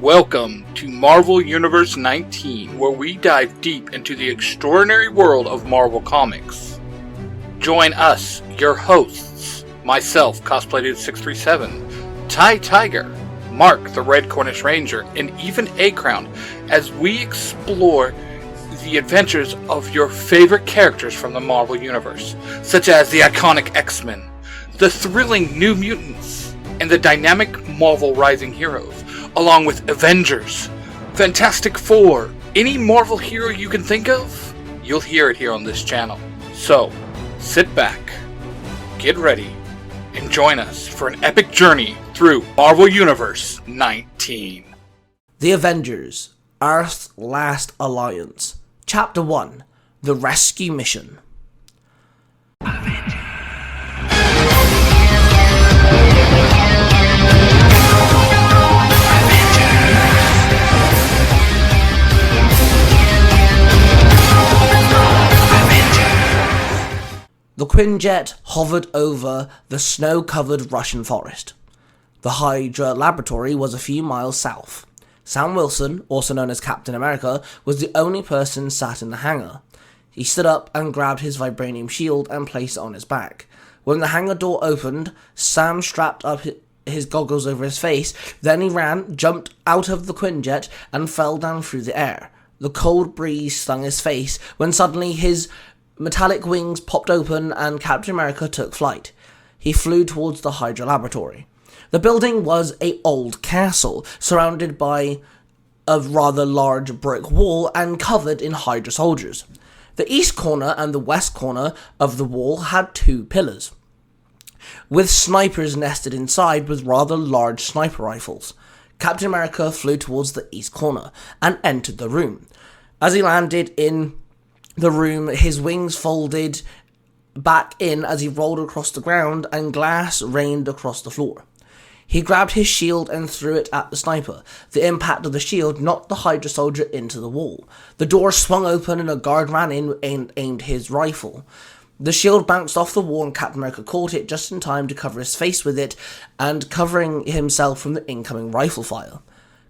Welcome to Marvel Universe 19, where we dive deep into the extraordinary world of Marvel Comics. Join us, your hosts, myself, CosplayDude637, Tai Tiger, Mark, the Red Cornish Ranger, and even A-Crown, as we explore the adventures of your favorite characters from the Marvel Universe, such as the iconic X-Men, the thrilling New Mutants, and the dynamic Marvel Rising Heroes, along with Avengers, Fantastic Four, any Marvel hero you can think of, you'll hear it here on this channel. So, sit back, get ready, and join us for an epic journey through Marvel Universe 19. The Avengers, Earth's Last Alliance. Chapter 1, The Rescue Mission. The Quinjet hovered over the snow-covered Russian forest. The Hydra laboratory was a few miles south. Sam Wilson, also known as Captain America, was the only person sat in the hangar. He stood up and grabbed his vibranium shield and placed it on his back. When the hangar door opened, Sam strapped up his goggles over his face, then he ran, jumped out of the Quinjet, and fell down through the air. The cold breeze stung his face when suddenly his metallic wings popped open and Captain America took flight. He flew towards the Hydra laboratory. The building was an old castle, surrounded by a rather large brick wall and covered in Hydra soldiers. The east corner and the west corner of the wall had two pillars, with snipers nested inside with rather large sniper rifles. Captain America flew towards the east corner and entered the room. As he landed in the room, his wings folded back in as he rolled across the ground and glass rained across the floor. He grabbed his shield and threw it at the sniper. The impact of the shield knocked the Hydra soldier into the wall. The door swung open and a guard ran in and aimed his rifle. The shield bounced off the wall and Captain America caught it just in time to cover his face with it and covering himself from the incoming rifle fire.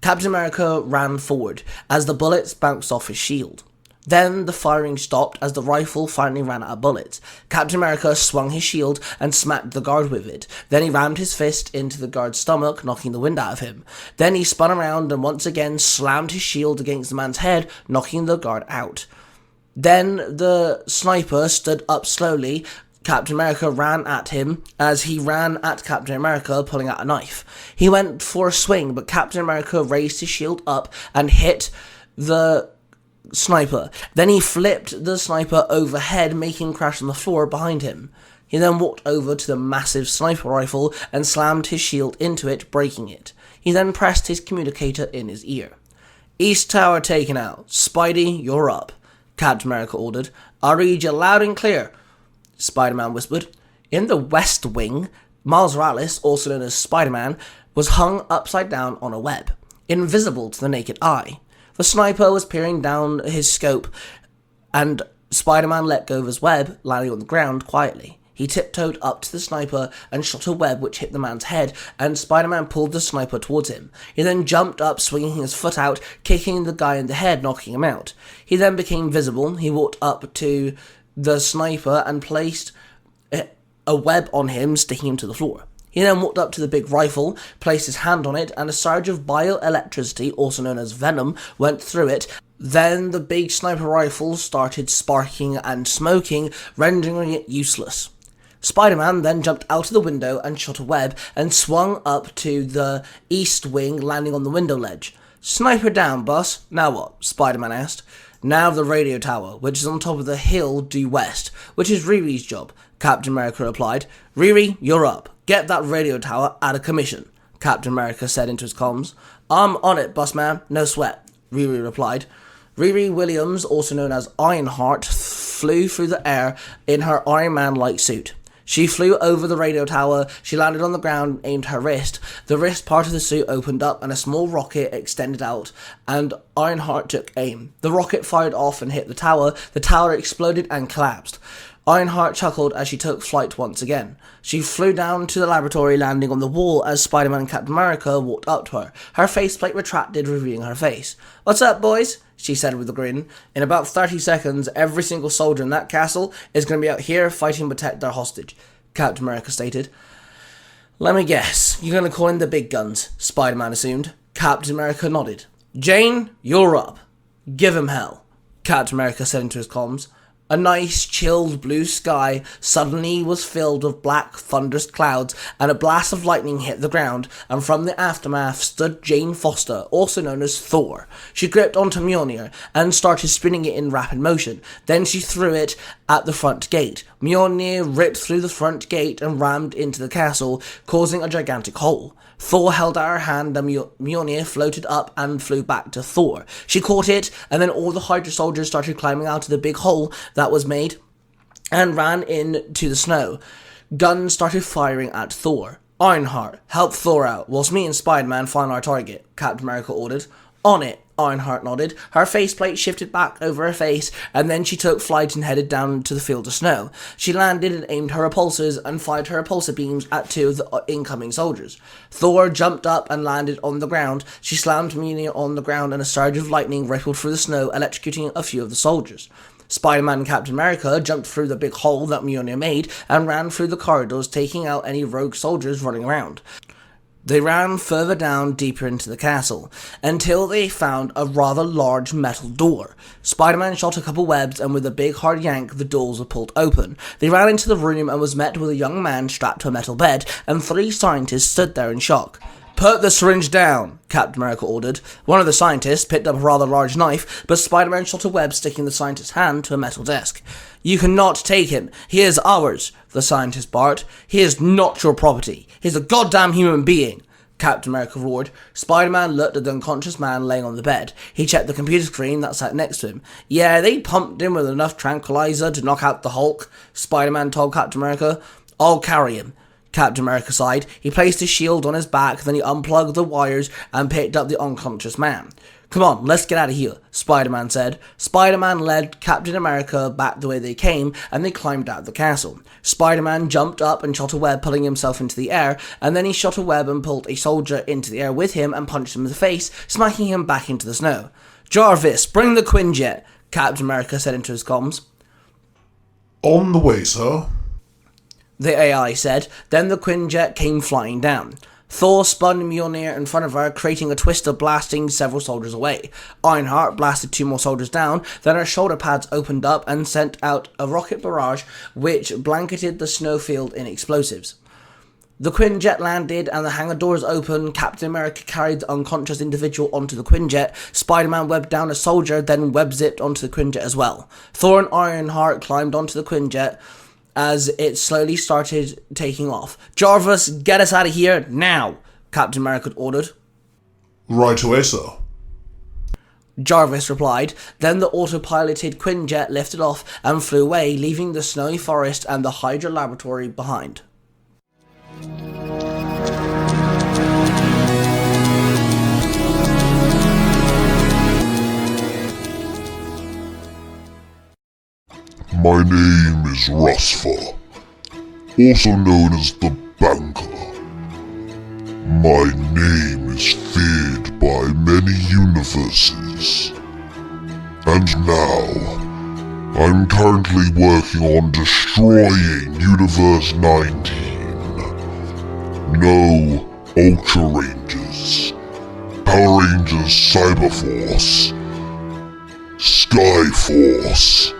Captain America ran forward as the bullets bounced off his shield. Then the firing stopped as the rifle finally ran out of bullets. Captain America swung his shield and smacked the guard with it. Then he rammed his fist into the guard's stomach, knocking the wind out of him. Then he spun around and once again slammed his shield against the man's head, knocking the guard out. Then the sniper stood up slowly. Captain America ran at him as he ran at Captain America, pulling out a knife. He went for a swing, but Captain America raised his shield up and hit the sniper. Then he flipped the sniper overhead, making him crash on the floor behind him. He then walked over to the massive sniper rifle and slammed his shield into it, breaking it. He then pressed his communicator in his ear. "East Tower taken out. Spidey, you're up," Captain America ordered. "I read you loud and clear," Spider-Man whispered. In the West Wing, Miles Morales, also known as Spider-Man, was hung upside down on a web, invisible to the naked eye. The sniper was peering down his scope, and Spider-Man let go of his web, landing on the ground quietly. He tiptoed up to the sniper and shot a web which hit the man's head, and Spider-Man pulled the sniper towards him. He then jumped up, swinging his foot out, kicking the guy in the head, knocking him out. He then became visible. He walked up to the sniper and placed a web on him, sticking him to the floor. He then walked up to the big rifle, placed his hand on it, and a surge of bioelectricity, also known as venom, went through it. Then the big sniper rifle started sparking and smoking, rendering it useless. Spider-Man then jumped out of the window and shot a web and swung up to the east wing, landing on the window ledge. "Sniper down, boss. Now what?" Spider-Man asked. "Now the radio tower, which is on top of the hill due west, which is Riri's job," Captain America replied. "Riri, you're up. Get that radio tower out of commission," Captain America said into his comms. "I'm on it, boss man. No sweat," Riri replied. Riri Williams, also known as Ironheart, flew through the air in her Iron Man-like suit. She flew over the radio tower. She landed on the ground and aimed her wrist. The wrist part of the suit opened up and a small rocket extended out, and Ironheart took aim. The rocket fired off and hit the tower. The tower exploded and collapsed. Ironheart chuckled as she took flight once again. She flew down to the laboratory, landing on the wall as Spider-Man and Captain America walked up to her. Her faceplate retracted, revealing her face. "What's up, boys?" she said with a grin. "In about 30 seconds, every single soldier in that castle is going to be out here fighting to protect their hostage," Captain America stated. "Let me guess, you're going to call in the big guns," Spider-Man assumed. Captain America nodded. "Jane, you're up." "Give him hell," Captain America said into his comms. A nice, chilled blue sky suddenly was filled with black, thunderous clouds, and a blast of lightning hit the ground, and from the aftermath stood Jane Foster, also known as Thor. She gripped onto Mjolnir and started spinning it in rapid motion. Then she threw it at the front gate. Mjolnir ripped through the front gate and rammed into the castle, causing a gigantic hole. Thor held out her hand and Mjolnir floated up and flew back to Thor. She caught it, and then all the Hydra soldiers started climbing out of the big hole that was made and ran into the snow. Guns started firing at Thor. "Ironheart, help Thor out, whilst me and Spider-Man find our target," Captain America ordered. "On it," Ironheart nodded. Her faceplate shifted back over her face, and then she took flight and headed down to the field of snow. She landed and aimed her repulsors and fired her repulsor beams at 2 of the incoming soldiers. Thor jumped up and landed on the ground. She slammed Mjolnir on the ground, and a surge of lightning rippled through the snow, electrocuting a few of the soldiers. Spider-Man and Captain America jumped through the big hole that Mjolnir made and ran through the corridors, taking out any rogue soldiers running around. They ran further down, deeper into the castle, until they found a rather large metal door. Spider-Man shot a couple webs, and with a big hard yank, the doors were pulled open. They ran into the room and was met with a young man strapped to a metal bed, and 3 scientists stood there in shock. "Put the syringe down," Captain America ordered. One of the scientists picked up a rather large knife, but Spider-Man shot a web, sticking the scientist's hand to a metal desk. "You cannot take him. He is ours," the scientist barked. "He is not your property. He's a goddamn human being," Captain America roared. Spider-Man looked at the unconscious man laying on the bed. He checked the computer screen that sat next to him. "Yeah, they pumped him with enough tranquilizer to knock out the Hulk," Spider-Man told Captain America. "I'll carry him," Captain America sighed. He placed his shield on his back, then he unplugged the wires and picked up the unconscious man. "Come on, let's get out of here," Spider-Man said. Spider-Man led Captain America back the way they came, and they climbed out of the castle. Spider-Man jumped up and shot a web, pulling himself into the air, and then he shot a web and pulled a soldier into the air with him and punched him in the face, smacking him back into the snow. "Jarvis, bring the Quinjet," Captain America said into his comms. "On the way, sir," the AI said. Then the Quinjet came flying down. Thor spun Mjolnir in front of her, creating a twister, blasting several soldiers away. Ironheart blasted 2 more soldiers down, then her shoulder pads opened up and sent out a rocket barrage which blanketed the snowfield in explosives. The Quinjet landed and the hangar doors opened. Captain America carried the unconscious individual onto the Quinjet. Spider-Man webbed down a soldier, then web-zipped onto the Quinjet as well. Thor and Ironheart climbed onto the Quinjet as it slowly started taking off. "Jarvis, get us out of here, now," Captain America ordered. "Right away, sir." Jarvis replied. Then the autopiloted Quinjet lifted off and flew away, leaving the snowy forest and the Hydra laboratory behind. My name is Rusfer, also known as the Banker. My name is feared by many universes. And now, I'm currently working on destroying Universe 19. No Ultra Rangers, Power Rangers Cyberforce, Skyforce,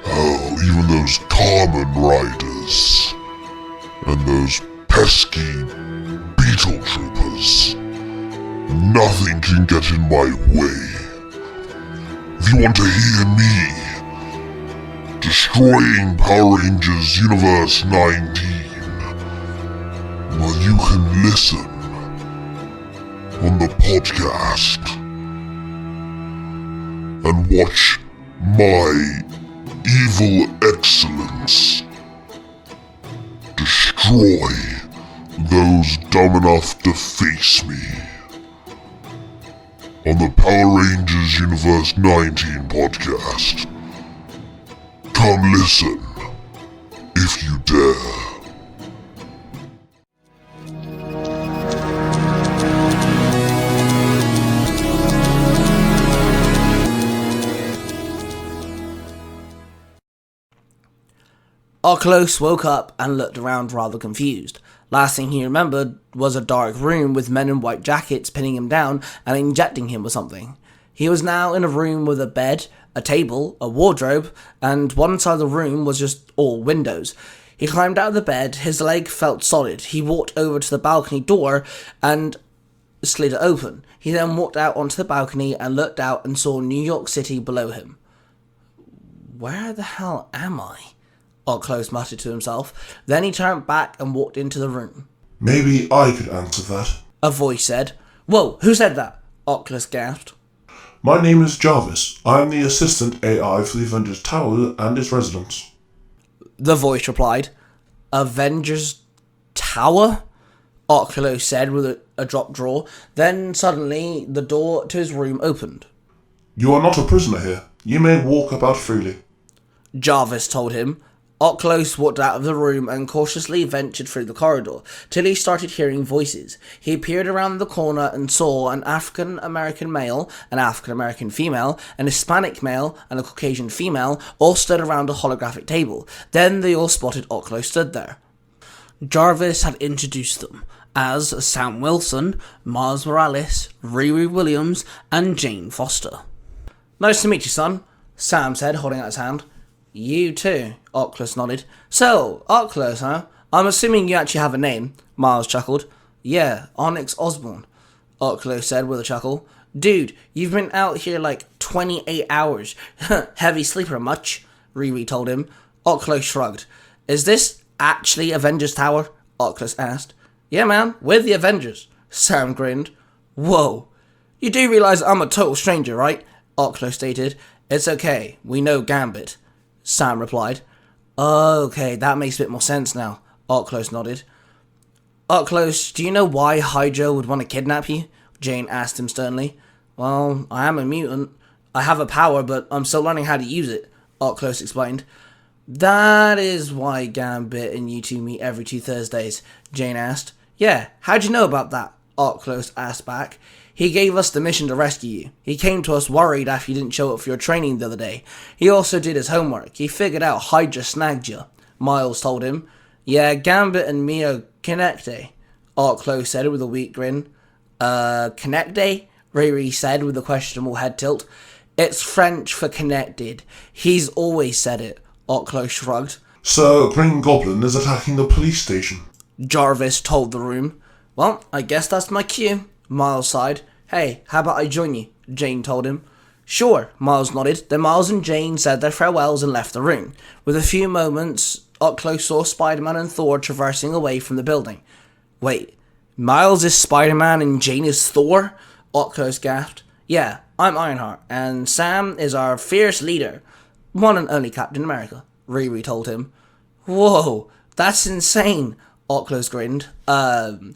hell, even those Kamen Riders, and those pesky Beetle Troopers. Nothing can get in my way. If you want to hear me destroying Power Rangers Universe 19, well, you can listen on the podcast and watch my evil excellence destroy those dumb enough to face me on the Power Rangers Universe 19 podcast. Come listen dare. Oculus woke up and looked around rather confused. Last thing he remembered was a dark room with men in white jackets pinning him down and injecting him with something. He was now in a room with a bed, a table, a wardrobe, and one side of the room was just all windows. He climbed out of the bed, his leg felt solid. He walked over to the balcony door and slid it open. He then walked out onto the balcony and looked out and saw New York City below him. Where the hell am I? Oculus muttered to himself. Then he turned back and walked into the room. Maybe I could answer that. A voice said. Whoa, who said that? Oculus gasped. My name is Jarvis. I am the assistant AI for the Avengers Tower and its residents. The voice replied. Avengers Tower? Oculus said with a dropped jaw. Then suddenly the door to his room opened. You are not a prisoner here. You may walk about freely. Jarvis told him. Oculus walked out of the room and cautiously ventured through the corridor, till he started hearing voices. He peered around the corner and saw an African-American male, an African-American female, an Hispanic male, and a Caucasian female all stood around a holographic table. Then they all spotted Oculus stood there. Jarvis had introduced them as Sam Wilson, Miles Morales, Riri Williams, and Jane Foster. Nice to meet you, son, Sam said, holding out his hand. You too, Oculus nodded. So, Oculus, huh? I'm assuming you actually have a name, Miles chuckled. Yeah, Onyx Osborne, Oculus said with a chuckle. Dude, you've been out here like 28 hours. Heavy sleeper much? Riri told him. Oculus shrugged. Is this actually Avengers Tower? Oculus asked. Yeah, man, we're the Avengers, Sam grinned. Whoa. You do realise I'm a total stranger, right? Oculus stated. It's okay, we know Gambit, Sam replied. Okay, that makes a bit more sense now, Oculus nodded. Oculus, do you know why Hydra would want to kidnap you? Jane asked him sternly. Well, I am a mutant. I have a power, but I'm still learning how to use it, Oculus explained. That is why Gambit and you two meet every 2 Thursdays, Jane asked. Yeah, how'd you know about that? Oculus asked back. He gave us the mission to rescue you. He came to us worried after you didn't show up for your training the other day. He also did his homework. He figured out Hydra snagged you, Miles told him. Yeah, Gambit and me are connected, Oculus said with a weak grin. Connected? Riri said with a questionable head tilt. It's French for connected. He's always said it, Oculus shrugged. Sir, Green Goblin is attacking the police station, Jarvis told the room. Well, I guess that's my cue, Miles sighed. Hey, how about I join you? Jane told him. Sure, Miles nodded. Then Miles and Jane said their farewells and left the room. With a few moments, Oculus saw Spider-Man and Thor traversing away from the building. Wait, Miles is Spider-Man and Jane is Thor? Oculus gasped. Yeah, I'm Ironheart, and Sam is our fierce leader. One and only Captain America, Riri told him. Whoa, that's insane, Oculus grinned.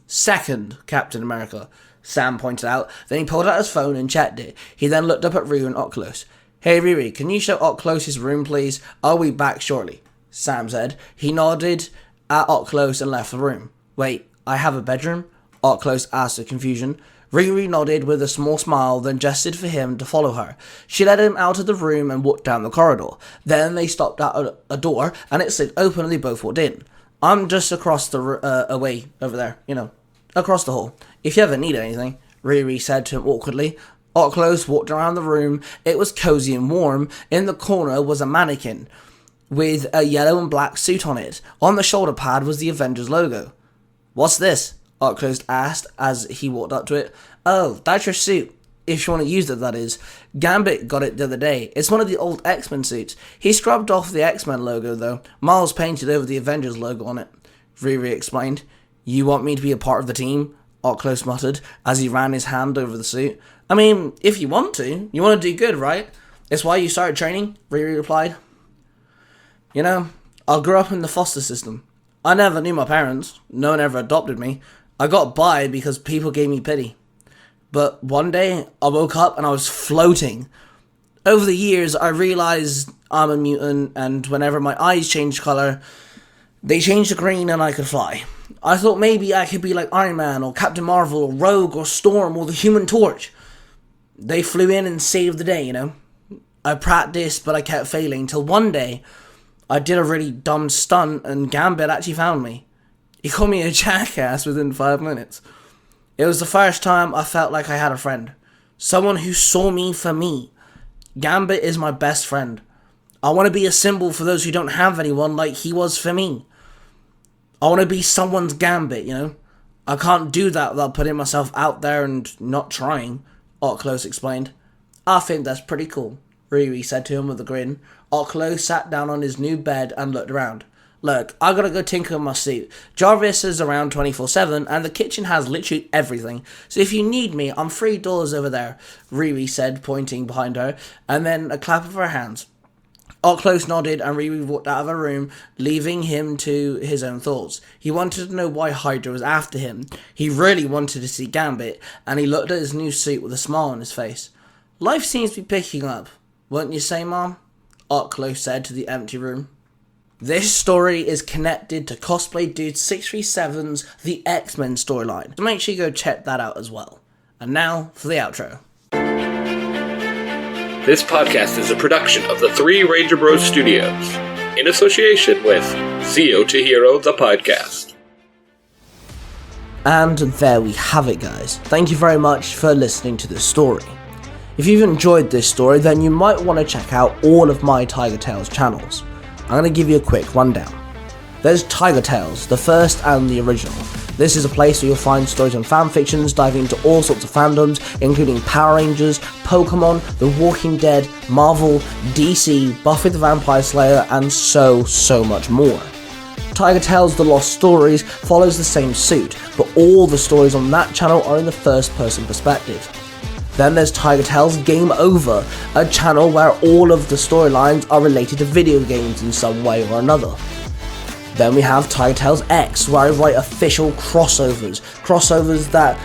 Second Captain America, Sam pointed out. Then he pulled out his phone and checked it. He then looked up at Riri and Oculus. Hey Riri, can you show Oculus his room please? I'll be back shortly, Sam said. He nodded at Oculus and left the room. Wait, I have a bedroom? Oculus asked in confusion. Riri nodded with a small smile, then gestured for him to follow her. She led him out of the room and walked down the corridor. Then they stopped at a door, and it slid open and they both walked in. I'm just across the away over there, across the hall. If you ever need anything, Riri said to him awkwardly. Oculus walked around the room. It was cozy and warm. In the corner was a mannequin with a yellow and black suit on it. On the shoulder pad was the Avengers logo. What's this? Oculus asked as he walked up to it. Oh, that's your suit. If you want to use it, that is. Gambit got it the other day. It's one of the old X-Men suits. He scrubbed off the X-Men logo, though. Miles painted over the Avengers logo on it, Riri explained. You want me to be a part of the team? Oculus muttered as he ran his hand over the suit. I mean, if you want to. You want to do good, right? It's why you started training, Riri replied. I grew up in the foster system. I never knew my parents. No one ever adopted me. I got by because people gave me pity. But one day, I woke up and I was floating. Over the years, I realized I'm a mutant, and whenever my eyes change color, They changed to green and I could fly. I thought maybe I could be like Iron Man or Captain Marvel or Rogue or Storm or the Human Torch. They flew in and saved the day, you know. I practiced, but I kept failing till one day I did a really dumb stunt and Gambit actually found me. He called me a jackass within 5 minutes. It was the first time I felt like I had a friend. Someone who saw me for me. Gambit is my best friend. I want to be a symbol for those who don't have anyone like he was for me. I want to be someone's Gambit, you know. I can't do that without putting myself out there and not trying, Oculus explained. I think that's pretty cool, Riri said to him with a grin. Oculus sat down on his new bed and looked around. Look, I gotta go tinker in my suit. Jarvis is around 24/7 and the kitchen has literally everything. So if you need me, I'm 3 doors over there, Riri said, pointing behind her, and then a clap of her hands. Oculus nodded and Riri walked out of her room, leaving him to his own thoughts. He wanted to know why Hydra was after him. He really wanted to see Gambit, and he looked at his new suit with a smile on his face. Life seems to be picking up, wouldn't you say, Mom? Oculus said to the empty room. This story is connected to Cosplay Dude 637's The X-Men storyline, so make sure you go check that out as well. And now for the outro. This podcast is a production of the Three Ranger Bros Studios, in association with Zio to Hero, the podcast. And there we have it, guys. Thank you very much for listening to this story. If you've enjoyed this story, then you might want to check out all of my Tiger Tales channels. I'm going to give you a quick rundown. There's Tiger Tales, the first and the original. This is a place where you'll find stories and fanfictions diving into all sorts of fandoms, including Power Rangers, Pokemon, The Walking Dead, Marvel, DC, Buffy the Vampire Slayer, and so much more. Tiger Tales The Lost Stories follows the same suit, but all the stories on that channel are in the first person perspective. Then there's Tiger Tales Game Over, a channel where all of the storylines are related to video games in some way or another. Then we have Tiger Tales X, where I write official crossovers that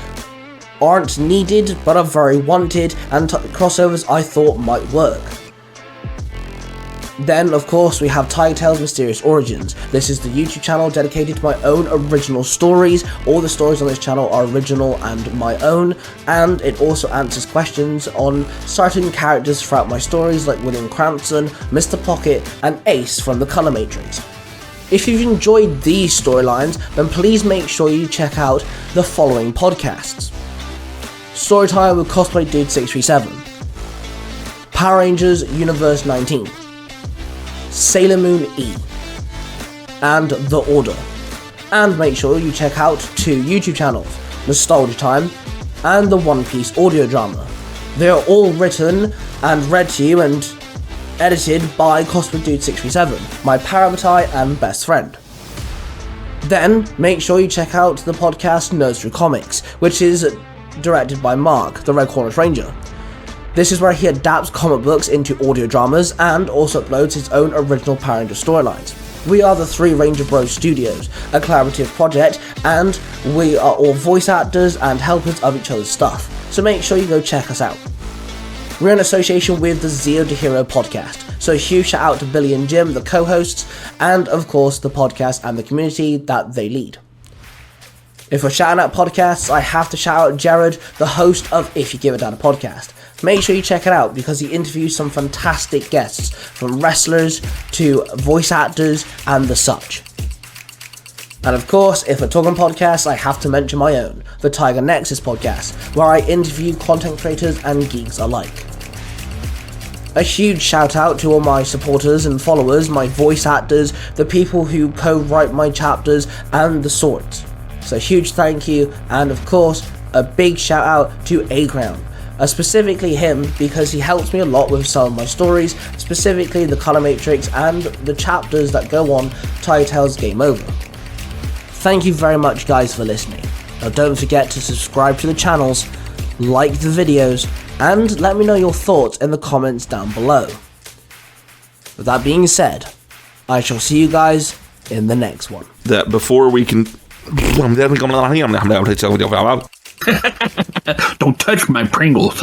aren't needed but are very wanted, and crossovers I thought might work. Then, of course, we have Tiger Tales Mysterious Origins. This is the YouTube channel dedicated to my own original stories. All the stories on this channel are original and my own, and it also answers questions on certain characters throughout my stories like William Cranston, Mr. Pocket, and Ace from the Color Matrix. If you've enjoyed these storylines, then please make sure you check out the following podcasts. Storytime with Cosplay Dude 637, Power Rangers Universe 19, Sailor Moon E, and The Order. And make sure you check out 2 YouTube channels, Nostalgia Time and the One Piece audio drama. They are all written and read to you and edited by Cosplay Dude 637, my Parabatai and best friend. Then make sure you check out the podcast Nerds Through Comics, which is directed by Mark, the Red Corner Ranger. This is where he adapts comic books into audio dramas and also uploads his own original Power Ranger storylines. We are the Three Ranger Bros Studios, a collaborative project, and we are all voice actors and helpers of each other's stuff, so make sure you go check us out. We're in association with the Zio to Hero podcast, so a huge shout out to Billy and Jim, the co-hosts, and of course the podcast and the community that they lead. If we're shouting out podcasts, I have to shout out Jared, the host of If You Give It Down a Podcast. Make sure you check it out because he interviews some fantastic guests, from wrestlers to voice actors and the such. And of course, if we're talking podcasts, I have to mention my own, the Tiger Nexus podcast, where I interview content creators and geeks alike. A huge shout out to all my supporters and followers, my voice actors, the people who co-write my chapters, and the sorts. So huge thank you, and of course, a big shout out to A-Ground. Specifically him, because he helps me a lot with some of my stories, specifically the Color Matrix and the chapters that go on Tiger Tales Game Over. Thank you very much guys for listening. Now don't forget to subscribe to the channels, like the videos, and let me know your thoughts in the comments down below. With that being said, I shall see you guys in the next one. That before we can... Don't touch my Pringles.